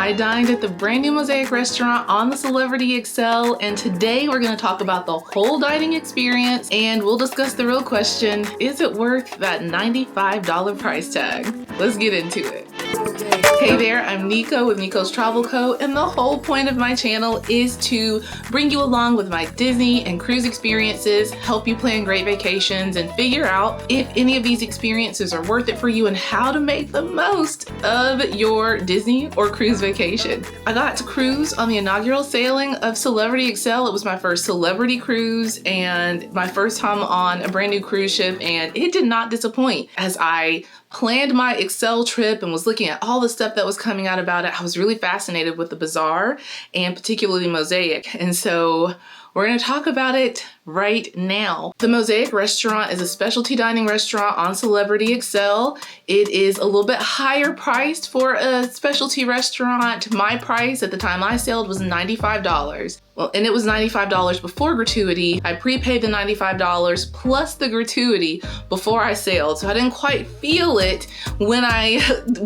I dined at the brand new Mosaic Restaurant on the Celebrity Xcel, and today we're going to talk about the whole dining experience, and we'll discuss the real question, is it worth that $95 price tag? Let's get into it. Hey there, I'm Nico with Nico's Travel Co, and the whole point of my channel is to bring you along with my Disney and cruise experiences, help you plan great vacations, and figure out if any of these experiences are worth it for you and how to make the most of your Disney or cruise vacation. I got to cruise on the inaugural sailing of Celebrity Xcel. It was my first celebrity cruise and my first time on a brand new cruise ship, and it did not disappoint. As I planned my Xcel trip and was looking at all the stuff that was coming out about it, I was really fascinated with the bazaar and particularly Mosaic. And so we're going to talk about it right now. The Mosaic Restaurant is a specialty dining restaurant on Celebrity Xcel. It is a little bit higher priced for a specialty restaurant. My price at the time I sailed was $95. Well, and it was $95 before gratuity. I prepaid the $95 plus the gratuity before I sailed, so I didn't quite feel it when I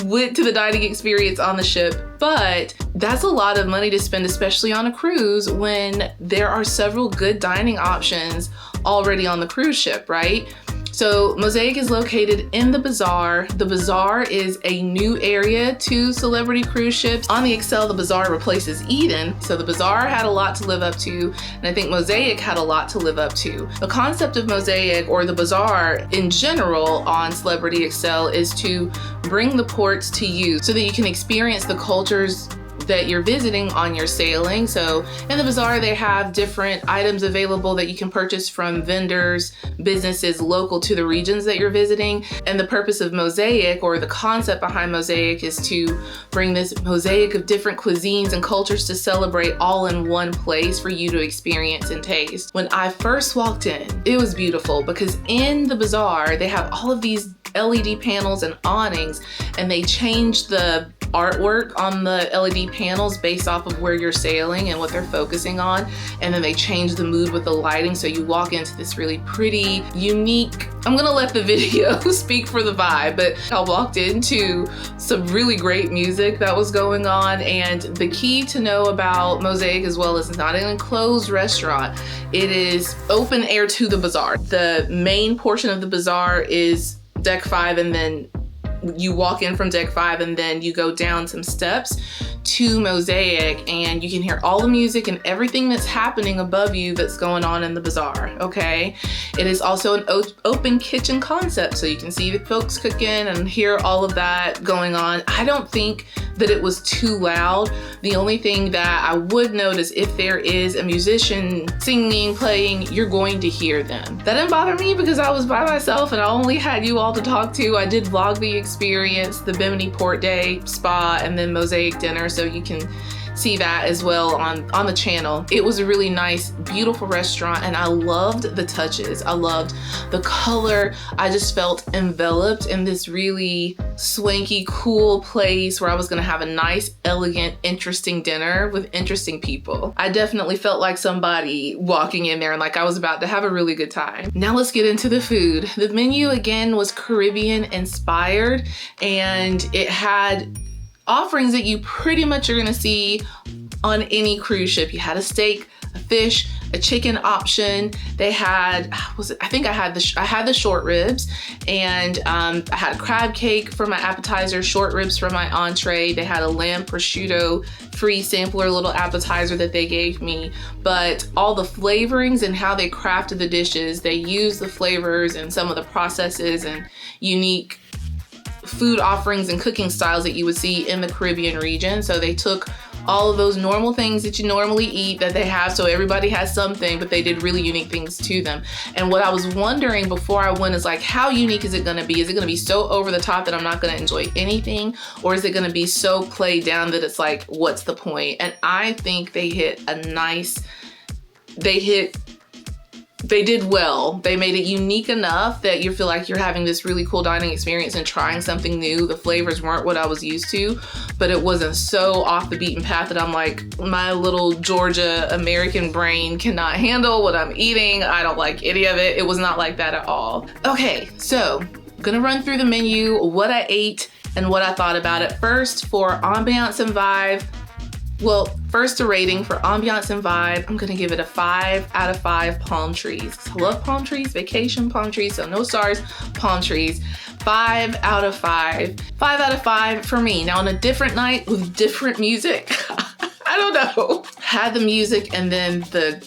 went to the dining experience on the ship. But that's a lot of money to spend, especially on a cruise, when there are several good dining options already on the cruise ship, right? So Mosaic is located in the bazaar. The bazaar is a new area to celebrity cruise ships. On the Xcel, the bazaar replaces Eden. So the bazaar had a lot to live up to, and I think Mosaic had a lot to live up to. The concept of Mosaic, or the bazaar in general on Celebrity Xcel, is to bring the ports to you so that you can experience the cultures that you're visiting on your sailing. So in the bazaar, they have different items available that you can purchase from vendors, businesses local to the regions that you're visiting. And the purpose of Mosaic, or the concept behind Mosaic, is to bring this mosaic of different cuisines and cultures to celebrate all in one place for you to experience and taste. When I first walked in, it was beautiful because in the bazaar, they have all of these LED panels and awnings, and they change the artwork on the LED panels based off of where you're sailing and what they're focusing on. And then they change the mood with the lighting, so you walk into this really pretty, unique, I'm gonna let the video speak for the vibe, but I walked into some really great music that was going on. And the key to know about Mosaic as well is it's not an enclosed restaurant. It is open air to the bazaar. The main portion of the bazaar is deck 5, and then you walk in from deck 5 and then you go down some steps to Mosaic, and you can hear all the music and everything that's happening above you that's going on in the bazaar, okay? It is also an open kitchen concept, so you can see the folks cooking and hear all of that going on. I don't think that it was too loud. The only thing that I would note is if there is a musician singing, playing, you're going to hear them. That didn't bother me because I was by myself and I only had you all to talk to. I did vlog the experience, the Bimini Port Day spa, and then Mosaic dinner, so you can see that as well on the channel. It was a really nice, beautiful restaurant, and I loved the touches. I loved the color. I just felt enveloped in this really swanky, cool place where I was gonna have a nice, elegant, interesting dinner with interesting people. I definitely felt like somebody walking in there and like I was about to have a really good time. Now let's get into the food. The menu again was Caribbean inspired, and it had offerings that you pretty much are gonna see on any cruise ship. You had a steak, a fish, a chicken option. They had, I think I had the short ribs, and I had a crab cake for my appetizer, short ribs for my entree. They had a lamb prosciutto free sampler little appetizer that they gave me. But all the flavorings and how they crafted the dishes, they used the flavors and some of the processes and unique food offerings and cooking styles that you would see in the Caribbean region. So they took all of those normal things that you normally eat that they have, so everybody has something, but they did really unique things to them. And what I was wondering before I went is like, how unique is it gonna be? Is it gonna be so over the top that I'm not gonna enjoy anything? Or is it gonna be so played down that it's like, what's the point? And I think they did well. They made it unique enough that you feel like you're having this really cool dining experience and trying something new. The flavors weren't what I was used to, but it wasn't so off the beaten path that I'm like, my little Georgia American brain cannot handle what I'm eating. I don't like any of it. It was not like that at all. Okay, so I'm gonna run through the menu, what I ate, and what I thought about it. First, for ambiance and vibe, well, first a rating for ambiance and vibe, I'm gonna give it a 5 out of 5 palm trees. I love palm trees, vacation palm trees, so no stars, palm trees. 5 out of 5. 5 out of 5 for me. Now on a different night with different music, I don't know. Had the music and then the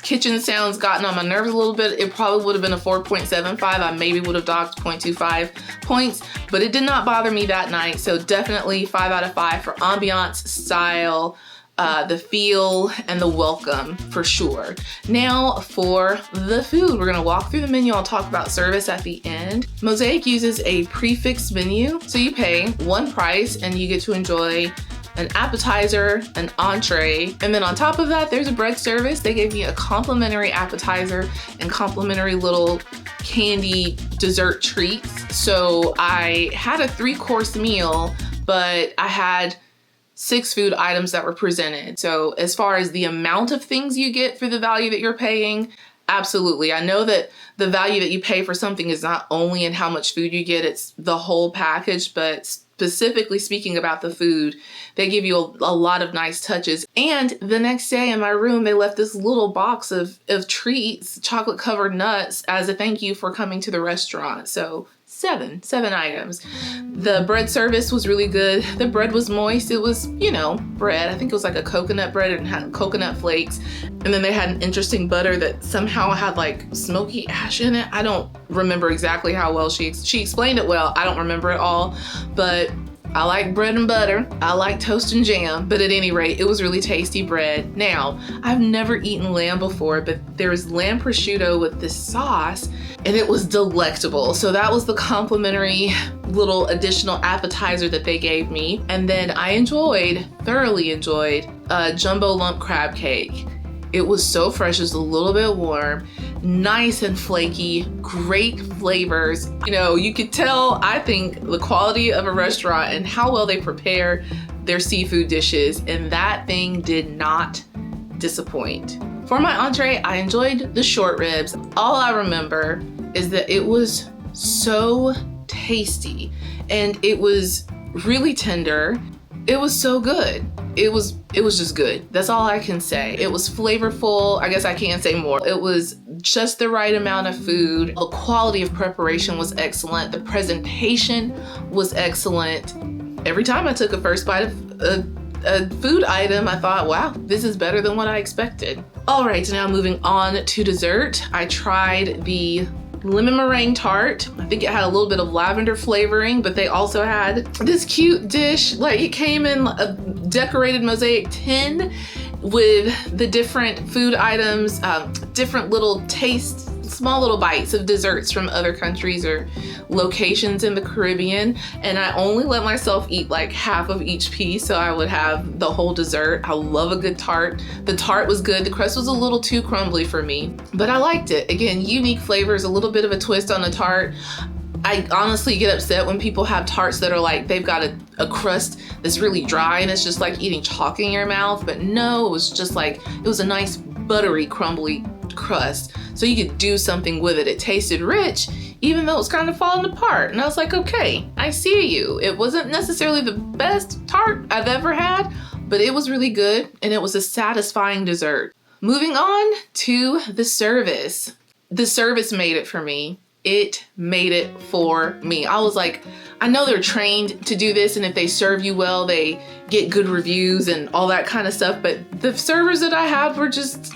kitchen sounds gotten on my nerves a little bit, it probably would have been a 4.75. I maybe would have docked 0.25 points, but it did not bother me that night. So definitely 5 out of 5 for ambiance, style, the feel, and the welcome for sure. Now for the food, we're gonna walk through the menu. I'll talk about service at the end. Mosaic uses a prefix menu. So you pay one price and you get to enjoy an appetizer, an entree, and then on top of that, there's a bread service. They gave me a complimentary appetizer and complimentary little candy dessert treats. So I had a 3-course meal, but I had 6 food items that were presented. So as far as the amount of things you get for the value that you're paying, absolutely. I know that the value that you pay for something is not only in how much food you get, it's the whole package, but specifically speaking about the food, they give you a lot of nice touches. And the next day in my room, they left this little box of treats, chocolate covered nuts, as a thank you for coming to the restaurant. So 7 items. The bread service was really good. The bread was moist. It was, you know, bread. I think it was like a coconut bread and had coconut flakes. And then they had an interesting butter that somehow had like smoky ash in it. I don't remember exactly how well she explained it well. I don't remember it all, but I like bread and butter. I like toast and jam, but at any rate, it was really tasty bread. Now, I've never eaten lamb before, but there's lamb prosciutto with this sauce, and it was delectable. So that was the complimentary little additional appetizer that they gave me. And then I thoroughly enjoyed a jumbo lump crab cake. It was so fresh, it was a little bit warm, nice and flaky, great flavors. You know, you could tell, I think, the quality of a restaurant and how well they prepare their seafood dishes, and that thing did not disappoint. For my entree, I enjoyed the short ribs. All I remember is that it was so tasty and it was really tender. It was so good. It was just good. That's all I can say. It was flavorful. I guess I can't say more. It was just the right amount of food. The quality of preparation was excellent. The presentation was excellent. Every time I took a first bite of a food item, I thought, wow, this is better than what I expected. All right, now moving on to dessert. I tried the lemon meringue tart. I think it had a little bit of lavender flavoring, but they also had this cute dish. Like, it came in a decorated mosaic tin with the different food items, different little tastes, small little bites of desserts from other countries or locations in the Caribbean. And I only let myself eat like half of each piece, so I would have the whole dessert. I love a good tart. The tart was good. The crust was a little too crumbly for me, but I liked it. Again, unique flavors, a little bit of a twist on the tart. I honestly get upset when people have tarts that are like, they've got a crust that's really dry and it's just like eating chalk in your mouth. But no, it was just like, it was a nice buttery, crumbly crust. So you could do something with it. It tasted rich, even though it was kind of falling apart. And I was like, okay, I see you. It wasn't necessarily the best tart I've ever had, but it was really good and it was a satisfying dessert. Moving on to the service. The service made it for me. It made it for me. I was like, I know they're trained to do this, and if they serve you well, they get good reviews and all that kind of stuff, but the servers that I had were just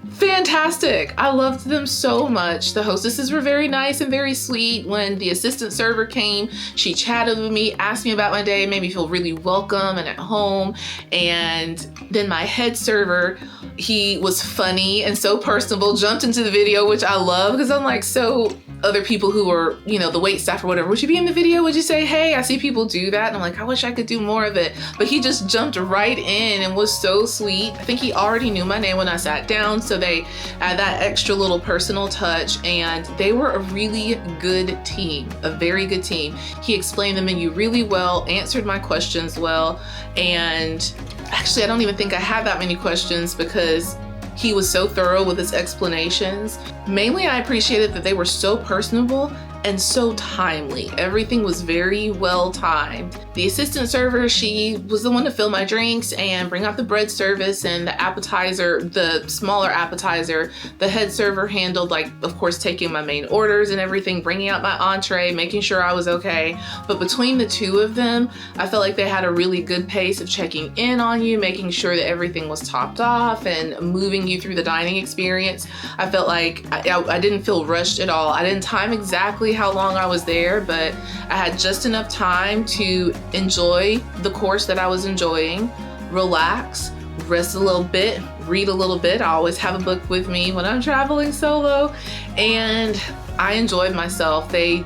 fantastic. I loved them so much. The hostesses were very nice and very sweet. When the assistant server came, she chatted with me, asked me about my day, made me feel really welcome and at home. And then my head server, he was funny and so personable, jumped into the video, which I love, because I'm like, so other people who are, you know, the wait staff or whatever, would you be in the video? Would you say, hey, I see people do that. And I'm like, I wish I could do more of it. But he just jumped right in and was so sweet. I think he already knew my name when I sat down. So they had that extra little personal touch, and they were a really good team, a very good team. He explained the menu really well, answered my questions well. And actually, I don't even think I had that many questions because he was so thorough with his explanations. Mainly, I appreciated that they were so personable and so timely. Everything was very well timed. The assistant server, she was the one to fill my drinks and bring out the bread service and the appetizer, the smaller appetizer. The head server handled, like, of course, taking my main orders and everything, bringing out my entree, making sure I was okay. But between the two of them, I felt like they had a really good pace of checking in on you, making sure that everything was topped off and moving you through the dining experience. I felt like I didn't feel rushed at all. I didn't time exactly how long I was there, but I had just enough time to enjoy the course that I was enjoying, relax, rest a little bit, read a little bit. I always have a book with me when I'm traveling solo, and I enjoyed myself. They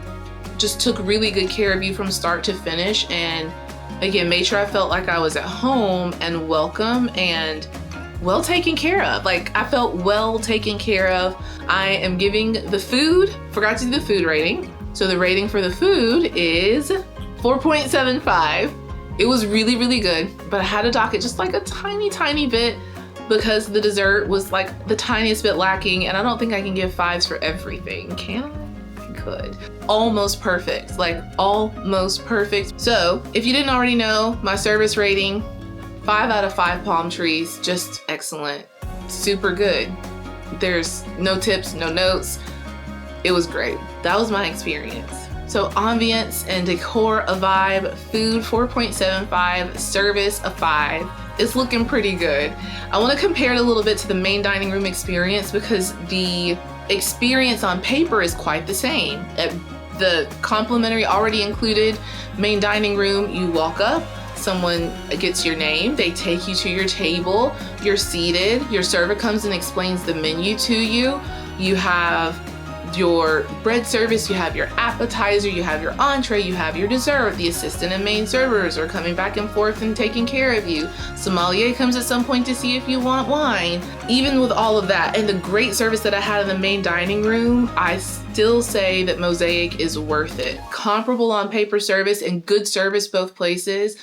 just took really good care of you from start to finish, and again, made sure I felt like I was at home and welcome and well taken care of. Like, I felt well taken care of. I am giving the food, forgot to do the food rating. So the rating for the food is 4.75. It was really, really good, but I had to dock it just like a tiny bit because the dessert was like the tiniest bit lacking, and I don't think I can give 5s for everything, can I? I could. Almost perfect, like almost perfect. So if you didn't already know, my service rating, 5 out of 5 palm trees, just excellent, super good. There's no tips, no notes. It was great. That was my experience. So ambience and decor a vibe, food 4.75, service a 5. It's looking pretty good. I want to compare it a little bit to the main dining room experience because the experience on paper is quite the same. At the complimentary already included main dining room, you walk up, someone gets your name, they take you to your table, you're seated, your server comes and explains the menu to you. You have your bread service, you have your appetizer, you have your entree, you have your dessert. The assistant and main servers are coming back and forth and taking care of you. Sommelier comes at some point to see if you want wine. Even with all of that and the great service that I had in the main dining room, I still say that Mosaic is worth it. Comparable on paper service and good service both places.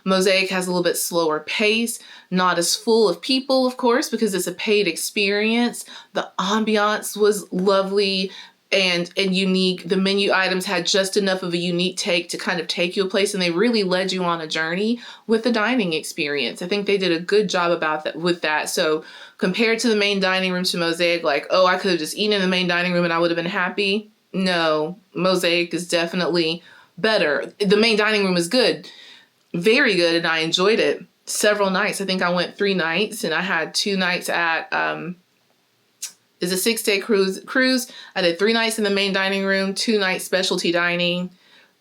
Mosaic has a little bit slower pace, not as full of people, of course, because it's a paid experience. The ambiance was lovely and unique. The menu items had just enough of a unique take to kind of take you a place, and they really led you on a journey with the dining experience. I think they did a good job about that with that. So compared to the main dining room to Mosaic, like, oh, I could have just eaten in the main dining room and I would have been happy. No, Mosaic is definitely better. The main dining room is good. Very good, and I enjoyed it several nights. I think I went 3 nights, and I had 2 nights at it's a 6-day cruise. I did 3 nights in the main dining room, 2 nights specialty dining,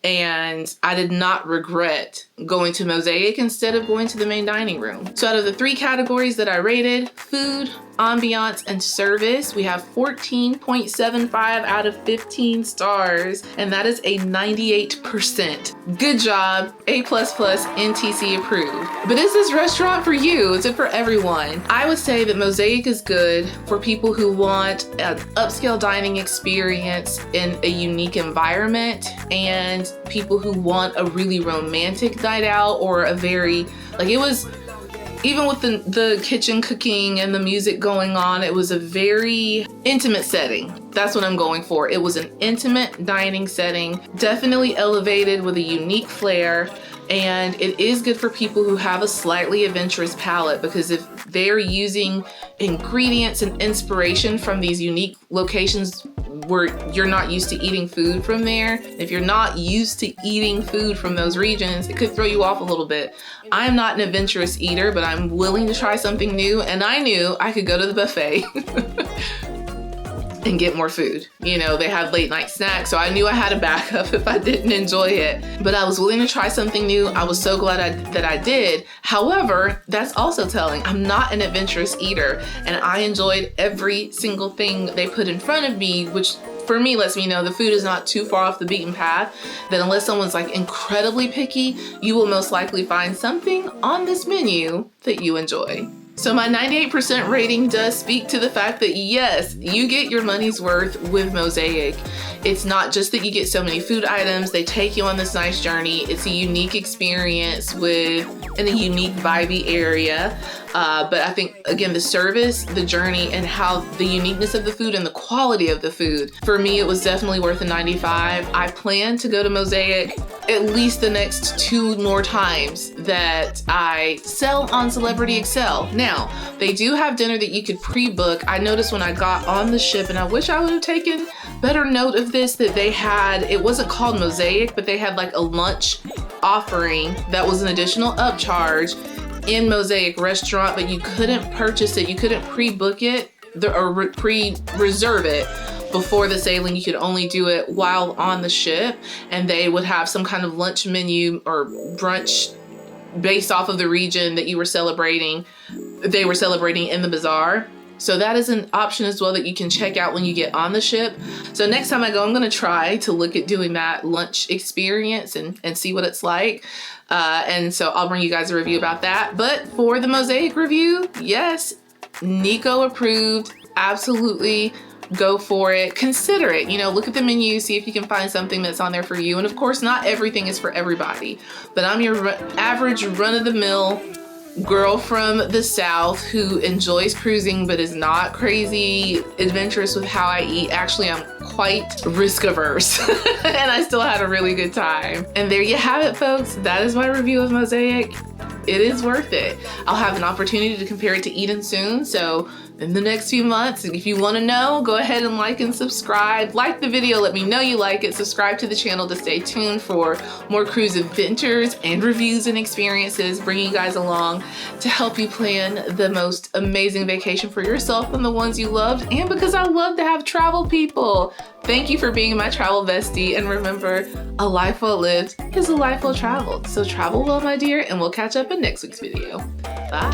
and I did not regret going to Mosaic instead of going to the main dining room. So out of the 3 categories that I rated, food, ambiance, and service, we have 14.75 out of 15 stars, and that is a 98%. Good job, A++, NTC approved. But is this restaurant for you? Is it for everyone? I would say that Mosaic is good for people who want an upscale dining experience in a unique environment, and people who want a really romantic night out, or a very, like, it was, even with the kitchen cooking and the music going on, it was a very intimate setting. That's what I'm going for. It was an intimate dining setting, definitely elevated with a unique flair. And it is good for people who have a slightly adventurous palate, because if they're using ingredients and inspiration from these unique locations where you're not used to eating food from there, if you're not used to eating food from those regions, it could throw you off a little bit. I'm not an adventurous eater, but I'm willing to try something new, and I knew I could go to the buffet and get more food. You know, they have late night snacks, so I knew I had a backup if I didn't enjoy it. But I was willing to try something new. I was so glad that I did. However, that's also telling. I'm not an adventurous eater, and I enjoyed every single thing they put in front of me, which for me lets me know the food is not too far off the beaten path, that unless someone's like incredibly picky, you will most likely find something on this menu that you enjoy. So my 98% rating does speak to the fact that yes, you get your money's worth with Mosaic. It's not just that you get so many food items, they take you on this nice journey. It's a unique experience in a unique vibey area. But I think, again, the service, the journey, and how the uniqueness of the food and the quality of the food, for me, it was definitely worth the 95. I plan to go to Mosaic at least the next 2 more times that I sell on Celebrity Xcel. Now, they do have dinner that you could pre-book. I noticed when I got on the ship, and I wish I would have taken better note of this, that they had, it wasn't called Mosaic, but they had like a lunch offering that was an additional upcharge in Mosaic Restaurant, but you couldn't purchase it, you couldn't pre-book it or pre-reserve it before the sailing. You could only do it while on the ship, and they would have some kind of lunch menu or brunch based off of the region that you were celebrating. They were celebrating in the bazaar. So that is an option as well that you can check out when you get on the ship. So next time I go, I'm gonna try to look at doing that lunch experience and see what it's like. And so I'll bring you guys a review about that. But for the Mosaic review, yes, Nico approved, absolutely. Go for it, consider it, you know, look at the menu, see if you can find something that's on there for you. And of course, not everything is for everybody, but I'm your average run-of-the-mill girl from the South who enjoys cruising but is not crazy adventurous with how I eat. Actually, I'm quite risk averse and I still had a really good time. And there you have it, folks. That is my review of Mosaic. It is worth it. I'll have an opportunity to compare it to Eden soon, so in the next few months, if you want to know, go ahead and like and subscribe. Like the video, let me know you like it. Subscribe to the channel to stay tuned for more cruise adventures and reviews and experiences, bringing you guys along to help you plan the most amazing vacation for yourself and the ones you loved, and because I love to have travel people. Thank you for being my travel bestie, and remember, a life well lived is a life well traveled. So travel well, my dear, and we'll catch up in next week's video. Bye.